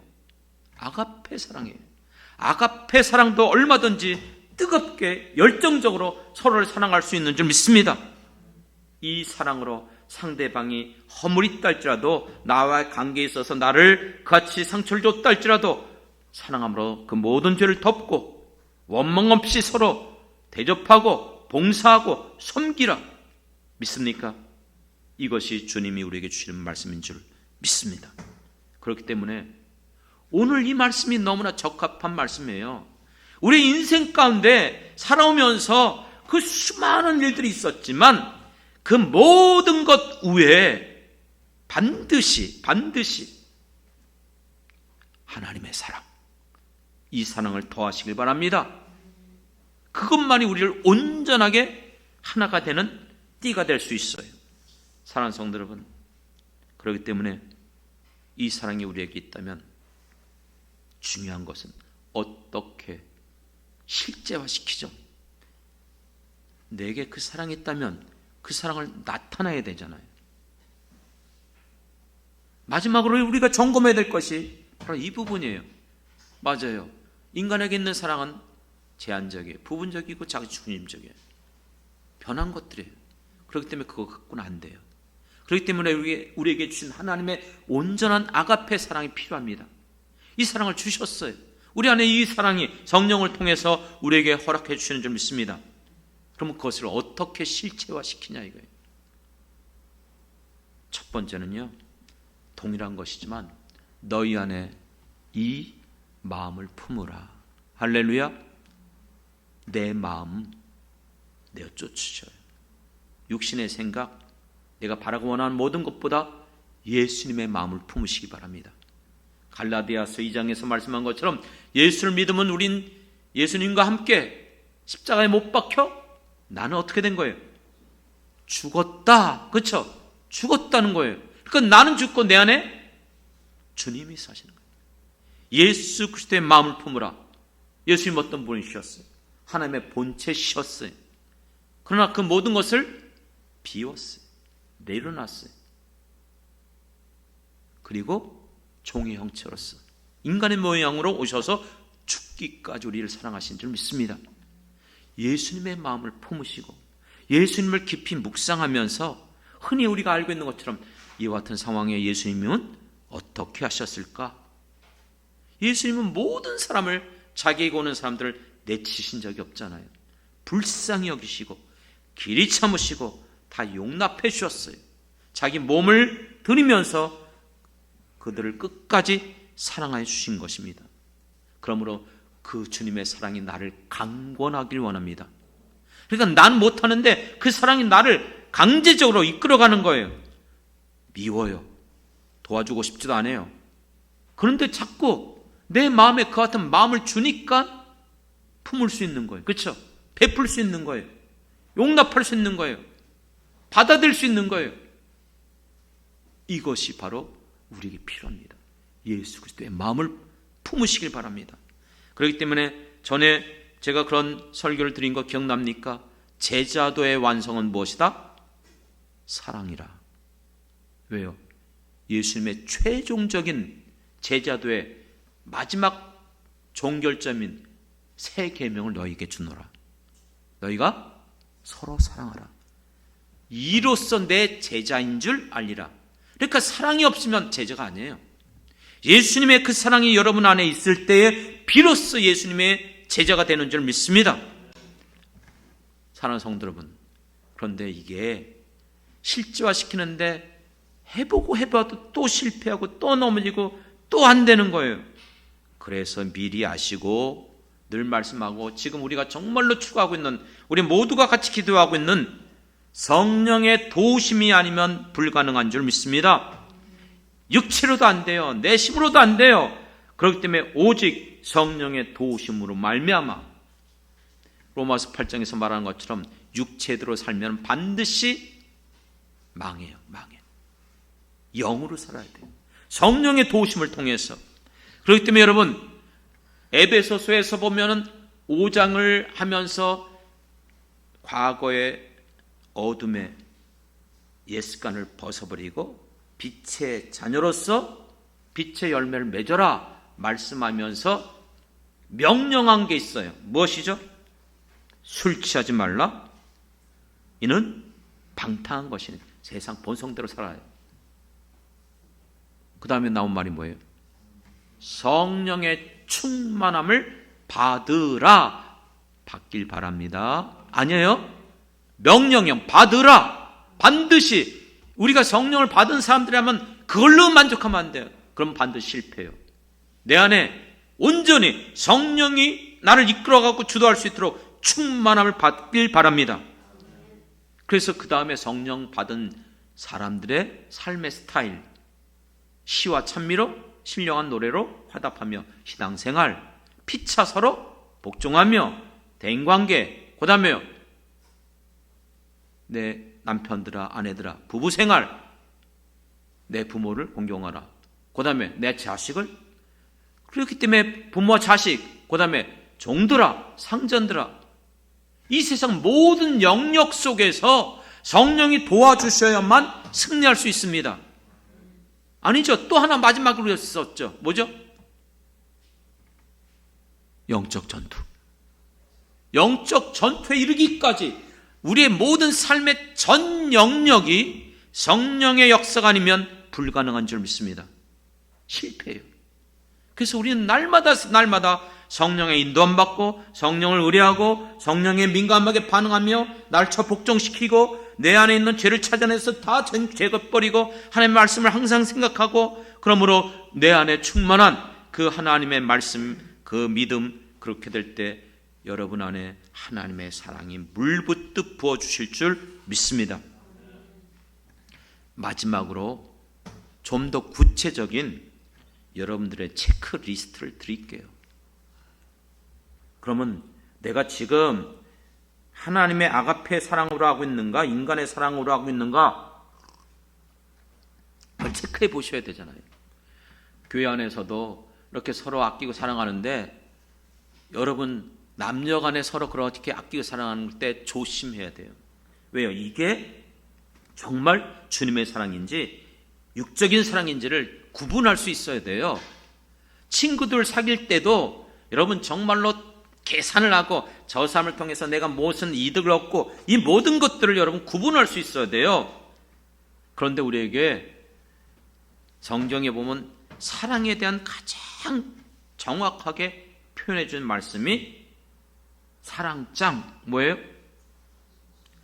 아가페 사랑이에요. 아가페 사랑도 얼마든지 뜨겁게 열정적으로 서로를 사랑할 수 있는 줄 믿습니다. 이 사랑으로 상대방이 허물이 있다 할지라도, 나와의 관계에 있어서 나를 같이 상처를 줬다 할지라도 사랑함으로 그 모든 죄를 덮고 원망 없이 서로 대접하고 봉사하고 섬기라. 믿습니까? 이것이 주님이 우리에게 주시는 말씀인 줄 믿습니다. 그렇기 때문에 오늘 이 말씀이 너무나 적합한 말씀이에요. 우리 인생 가운데 살아오면서 그 수많은 일들이 있었지만 그 모든 것 외에 반드시 하나님의 사랑, 이 사랑을 더하시길 바랍니다. 그것만이 우리를 온전하게 하나가 되는 띠가 될 수 있어요. 사랑하는 성도 여러분, 그렇기 때문에 이 사랑이 우리에게 있다면 중요한 것은 어떻게 실제화시키죠. 내게 그 사랑이 있다면 그 사랑을 나타내야 되잖아요. 마지막으로 우리가 점검해야 될 것이 바로 이 부분이에요. 맞아요. 인간에게 있는 사랑은 제한적이에요. 부분적이고 자기중심적이에요. 변한 것들이에요. 그렇기 때문에 그거 갖고는 안 돼요. 그렇기 때문에 우리에게 주신 하나님의 온전한 아가페 사랑이 필요합니다. 이 사랑을 주셨어요. 우리 안에 이 사랑이 성령을 통해서 우리에게 허락해 주시는 줄 믿습니다. 그러면 그것을 어떻게 실체화시키냐 이거예요. 첫 번째는요, 동일한 것이지만 너희 안에 이 마음을 품으라. 할렐루야. 내 마음 내어 쫓으셔요. 육신의 생각, 내가 바라고 원하는 모든 것보다 예수님의 마음을 품으시기 바랍니다. 갈라디아서 2장에서 말씀한 것처럼 예수를 믿으면 우린 예수님과 함께 십자가에 못 박혀 나는 어떻게 된 거예요? 죽었다. 그렇죠? 죽었다는 거예요. 그러니까 나는 죽고 내 안에 주님이 사시는 거예요. 예수 그리스도의 마음을 품으라. 예수님 어떤 분이셨어요? 하나님의 본체셨어요. 그러나 그 모든 것을 비웠어요. 내려놨어요. 그리고 종의 형체로서 인간의 모양으로 오셔서 죽기까지 우리를 사랑하신 줄 믿습니다. 예수님의 마음을 품으시고 예수님을 깊이 묵상하면서 흔히 우리가 알고 있는 것처럼 이와 같은 상황에 예수님은 어떻게 하셨을까? 예수님은 모든 사람을, 자기에게 오는 사람들을 내치신 적이 없잖아요. 불쌍히 여기시고 길이 참으시고 다 용납해 주셨어요. 자기 몸을 드리면서 그들을 끝까지 사랑해 주신 것입니다. 그러므로 그 주님의 사랑이 나를 강권하길 원합니다. 그러니까 난 못하는데 그 사랑이 나를 강제적으로 이끌어가는 거예요. 미워요. 도와주고 싶지도 않아요. 그런데 자꾸 내 마음에 그 같은 마음을 주니까 품을 수 있는 거예요. 그렇죠? 베풀 수 있는 거예요. 용납할 수 있는 거예요. 받아들일 수 있는 거예요. 이것이 바로 우리에게 필요합니다. 예수 그리스도의 마음을 품으시길 바랍니다. 그렇기 때문에 전에 제가 그런 설교를 드린 거 기억납니까? 제자도의 완성은 무엇이다? 사랑이라. 왜요? 예수님의 최종적인 제자도의 마지막 종결점인 새 계명을 너희에게 주노라. 너희가 서로 사랑하라. 이로써 내 제자인 줄 알리라. 그러니까 사랑이 없으면 제자가 아니에요. 예수님의 그 사랑이 여러분 안에 있을 때에 비로소 예수님의 제자가 되는 줄 믿습니다. 사랑하는 성도 여러분, 그런데 이게 실제화시키는데 해보고 해봐도 또 실패하고 또 넘어지고 또 안 되는 거예요. 그래서 미리 아시고 늘 말씀하고 지금 우리가 정말로 추구하고 있는, 우리 모두가 같이 기도하고 있는 성령의 도우심이 아니면 불가능한 줄 믿습니다. 육체로도 안 돼요. 내 힘으로도 안 돼요. 그렇기 때문에 오직 성령의 도우심으로 말미암아, 로마서 8장에서 말하는 것처럼 육체대로 살면 반드시 망해요. 영으로 살아야 돼요. 성령의 도우심을 통해서. 그렇기 때문에 여러분, 에베소서에서 보면은 5장을 하면서 과거의 어둠의 옛습관을 벗어버리고 빛의 자녀로서 빛의 열매를 맺어라 말씀하면서 명령한 게 있어요. 무엇이죠? 술 취하지 말라. 이는 방탕한 것이니 세상 본성대로 살아요. 그 다음에 나온 말이 뭐예요? 성령의 충만함을 받으라. 받길 바랍니다. 아니에요? 명령형 받으라. 반드시 우리가 성령을 받은 사람들이라면 그걸로 만족하면 안 돼요. 그럼 반드시 실패해요. 내 안에 온전히 성령이 나를 이끌어가고 주도할 수 있도록 충만함을 받길 바랍니다. 그래서 그 다음에 성령 받은 사람들의 삶의 스타일, 시와 찬미로 신령한 노래로 화답하며 신앙생활, 피차 서로 복종하며 대인관계, 그 다음에 내 남편들아 아내들아 부부생활, 내 부모를 공경하라. 그 다음에 내 자식을, 그렇기 때문에 부모와 자식, 그 다음에 종들아 상전들아, 이 세상 모든 영역 속에서 성령이 도와주셔야만 승리할 수 있습니다. 아니죠. 또 하나 마지막으로 썼죠. 뭐죠? 영적 전투. 영적 전투에 이르기까지 우리의 모든 삶의 전 영역이 성령의 역사가 아니면 불가능한 줄 믿습니다. 실패해요. 그래서 우리는 날마다 성령의 인도함 받고 성령을 의뢰하고 성령에 민감하게 반응하며 날쳐 복종시키고 내 안에 있는 죄를 찾아내서 다 제거버리고 하나님의 말씀을 항상 생각하고, 그러므로 내 안에 충만한 그 하나님의 말씀, 그 믿음, 그렇게 될 때 여러분 안에 하나님의 사랑이 물붓듯 부어주실 줄 믿습니다. 마지막으로 좀 더 구체적인 여러분들의 체크리스트를 드릴게요. 그러면 내가 지금 하나님의 아가페 사랑으로 하고 있는가, 인간의 사랑으로 하고 있는가, 그걸 체크해 보셔야 되잖아요. 교회 안에서도 이렇게 서로 아끼고 사랑하는데 여러분 남녀 간에 서로 그렇게 아끼고 사랑하는 때 조심해야 돼요. 왜요? 이게 정말 주님의 사랑인지 육적인 사랑인지를 구분할 수 있어야 돼요. 친구들 사귈 때도 여러분 정말로 계산을 하고 저 사람을 통해서 내가 무슨 이득을 얻고 이 모든 것들을 여러분 구분할 수 있어야 돼요. 그런데 우리에게 성경에 보면 사랑에 대한 가장 정확하게 표현해 준 말씀이 사랑장 뭐예요?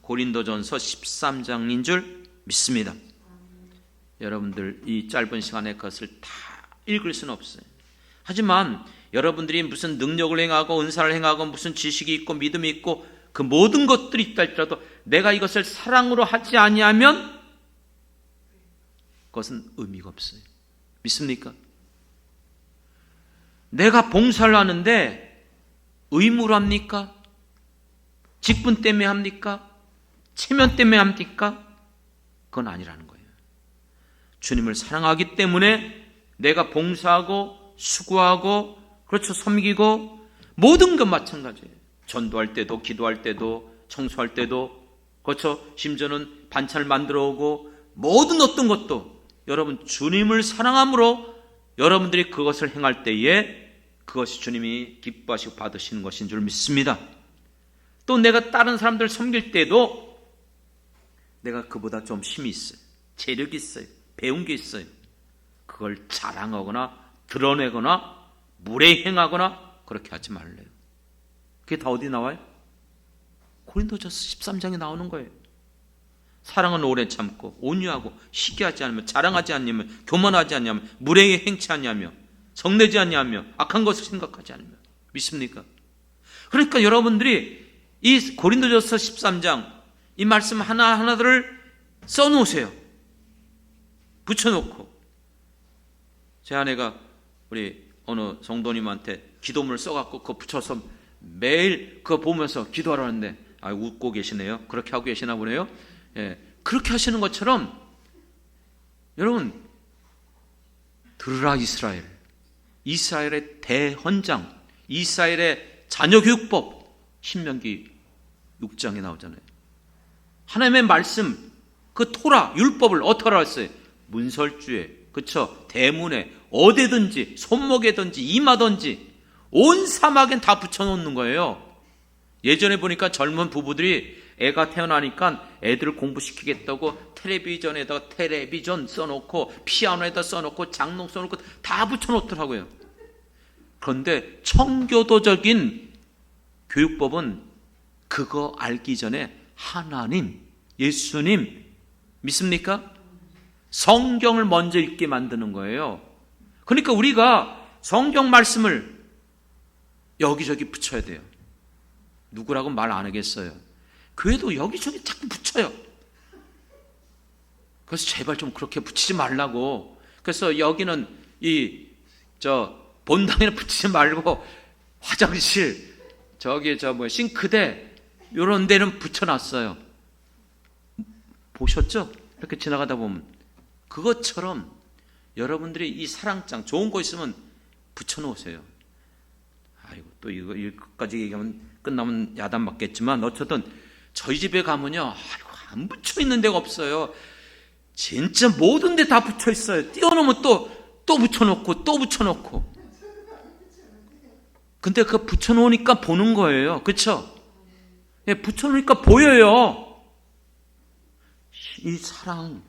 고린도전서 13장인 줄 믿습니다. 여러분들 이 짧은 시간에 그것을 다 읽을 수는 없어요. 하지만 여러분들이 무슨 능력을 행하고 은사를 행하고 무슨 지식이 있고 믿음이 있고 그 모든 것들이 있다 할지라도 내가 이것을 사랑으로 하지 아니하면 그것은 의미가 없어요. 믿습니까? 내가 봉사를 하는데 의무로 합니까? 직분 때문에 합니까? 체면 때문에 합니까? 그건 아니라는 거예요. 주님을 사랑하기 때문에 내가 봉사하고 수고하고 그렇죠, 섬기고 모든 것 마찬가지예요. 전도할 때도 기도할 때도 청소할 때도 그렇죠, 심지어는 반찬을 만들어 오고 모든 어떤 것도 여러분 주님을 사랑함으로 여러분들이 그것을 행할 때에 그것이 주님이 기뻐하시고 받으시는 것인 줄 믿습니다. 또 내가 다른 사람들 섬길 때도 내가 그보다 좀 힘이 있어요. 재력이 있어요. 배운 게 있어요. 그걸 자랑하거나 드러내거나 무례행하거나 그렇게 하지 말래요. 그게 다 어디 나와요? 고린도전서 13장에 나오는 거예요. 사랑은 오래 참고 온유하고 시기하지 않으며 자랑하지 않으며 교만하지 않으며 무례히 행치 않으며 성내지 않으며 악한 것을 생각하지 않으며. 믿습니까? 그러니까 여러분들이 이 고린도전서 13장 이 말씀 하나하나들을 써놓으세요. 붙여놓고. 제 아내가 우리 어느 성도님한테 기도문을 써갖고 그거 붙여서 매일 그거 보면서 기도하라는데 웃고 계시네요. 그렇게 하고 계시나 보네요. 예, 그렇게 하시는 것처럼 여러분 들으라 이스라엘, 이스라엘의 대헌장, 이스라엘의 자녀교육법 신명기 6장에 나오잖아요. 하나님의 말씀 그 토라 율법을 어떻게 알았어요? 문설주에, 그쵸, 대문에 어디든지 손목에든지 이마든지 온 사막엔 다 붙여놓는 거예요. 예전에 보니까 젊은 부부들이 애가 태어나니까 애들을 공부시키겠다고 텔레비전에다가 텔레비전 써놓고 피아노에다 써놓고 장롱 써놓고 다 붙여놓더라고요. 그런데 청교도적인 교육법은 그거 알기 전에 하나님, 예수님 믿습니까? 성경을 먼저 읽게 만드는 거예요. 그러니까 우리가 성경 말씀을 여기저기 붙여야 돼요. 누구라고 말 안 하겠어요. 교회도 여기저기 자꾸 붙여요. 그래서 제발 좀 그렇게 붙이지 말라고. 그래서 여기는 본당에는 붙이지 말고 화장실, 싱크대 이런 데는 붙여놨어요. 보셨죠? 이렇게 지나가다 보면 그것처럼 여러분들이 이 사랑장 좋은 거 있으면 붙여놓으세요. 아이고 또 이거까지 얘기하면 끝나면 야단 맞겠지만 어쨌든 저희 집에 가면요, 아이고 안 붙여 있는 데가 없어요. 진짜 모든 데 다 붙여 있어요. 띄워놓으면 또 붙여놓고 또 붙여놓고. 근데 그 붙여놓으니까 보는 거예요. 그렇죠? 예, 붙여놓으니까 보여요. 이 사랑,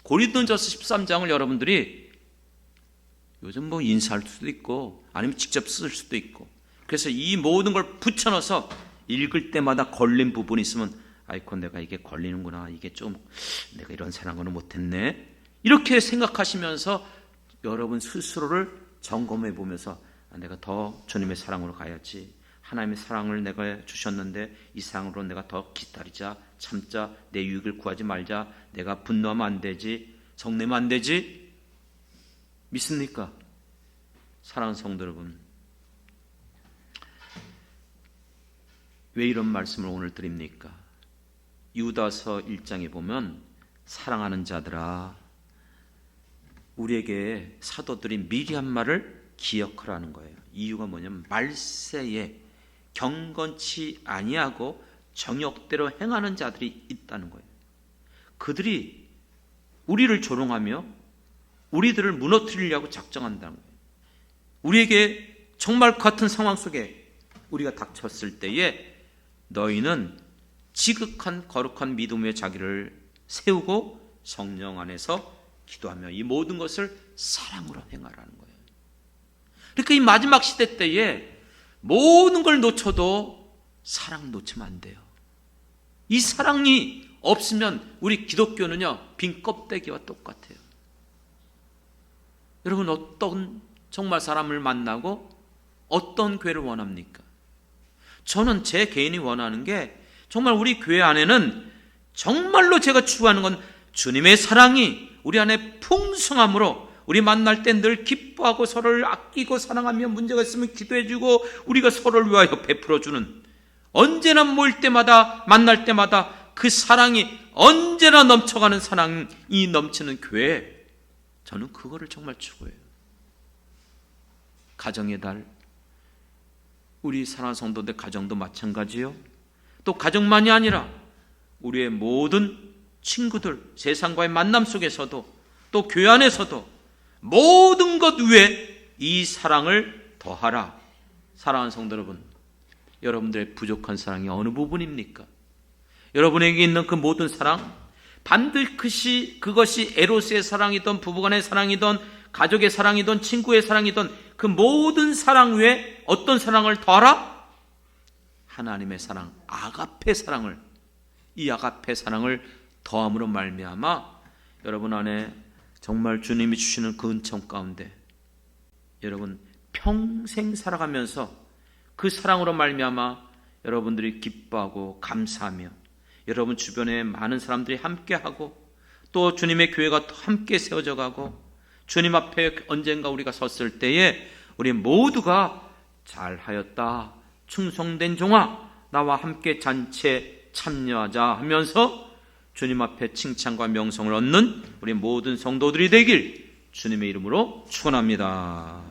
고린도전서 13장을 여러분들이 요즘 인사할 수도 있고 아니면 직접 쓸 수도 있고, 그래서 이 모든 걸 붙여넣어서 읽을 때마다 걸린 부분이 있으면 아이고 내가 이게 걸리는구나, 이게 좀 내가 이런 사랑은 못했네, 이렇게 생각하시면서 여러분 스스로를 점검해 보면서 내가 더 주님의 사랑으로 가야지, 하나님의 사랑을 내가 주셨는데 이 사랑으로 내가 더 기다리자, 참자, 내 유익을 구하지 말자, 내가 분노하면 안 되지, 성내면 안 되지. 믿습니까? 사랑하는 성도 여러분, 왜 이런 말씀을 오늘 드립니까? 유다서 1장에 보면 사랑하는 자들아, 우리에게 사도들이 미리 한 말을 기억하라는 거예요. 이유가 뭐냐면 말세에 경건치 아니하고 정욕대로 행하는 자들이 있다는 거예요. 그들이 우리를 조롱하며 우리들을 무너뜨리려고 작정한다는 거예요. 우리에게 정말 같은 상황 속에 우리가 닥쳤을 때에 너희는 지극한 거룩한 믿음의 자기를 세우고 성령 안에서 기도하며 이 모든 것을 사랑으로 행하라는 거예요. 그러니까 이 마지막 시대 때에 모든 걸 놓쳐도 사랑 놓치면 안 돼요. 이 사랑이 없으면 우리 기독교는요, 빈 껍데기와 똑같아요. 여러분, 어떤 정말 사람을 만나고 어떤 교회를 원합니까? 저는 제 개인이 원하는 게 정말 우리 교회 안에는 정말로 제가 추구하는 건 주님의 사랑이 우리 안에 풍성함으로 우리 만날 때 늘 기뻐하고 서로를 아끼고 사랑하며 문제가 있으면 기도해주고 우리가 서로를 위하여 베풀어주는, 언제나 모일 때마다 만날 때마다 그 사랑이 언제나 넘쳐가는 사랑이 넘치는 교회, 저는 그거를 정말 추구해요. 가정의 달, 우리 사랑하는 성도들 가정도 마찬가지요. 또 가정만이 아니라 우리의 모든 친구들, 세상과의 만남 속에서도 또 교회 안에서도 모든 것 위에 이 사랑을 더하라. 사랑하는 성도 여러분, 여러분들의 부족한 사랑이 어느 부분입니까? 여러분에게 있는 그 모든 사랑, 반드시 그것이 에로스의 사랑이든 부부간의 사랑이든 가족의 사랑이든 친구의 사랑이든 그 모든 사랑 위에 어떤 사랑을 더하라? 하나님의 사랑, 아가페 사랑을, 이 아가페 사랑을 더함으로 말미암아 여러분 안에 정말 주님이 주시는 그 은총 가운데 여러분 평생 살아가면서 그 사랑으로 말미암아 여러분들이 기뻐하고 감사하며 여러분 주변에 많은 사람들이 함께하고 또 주님의 교회가 함께 세워져 가고 주님 앞에 언젠가 우리가 섰을 때에 우리 모두가 잘하였다, 충성된 종아, 나와 함께 잔치에 참여하자 하면서 주님 앞에 칭찬과 명성을 얻는 우리 모든 성도들이 되길 주님의 이름으로 축원합니다.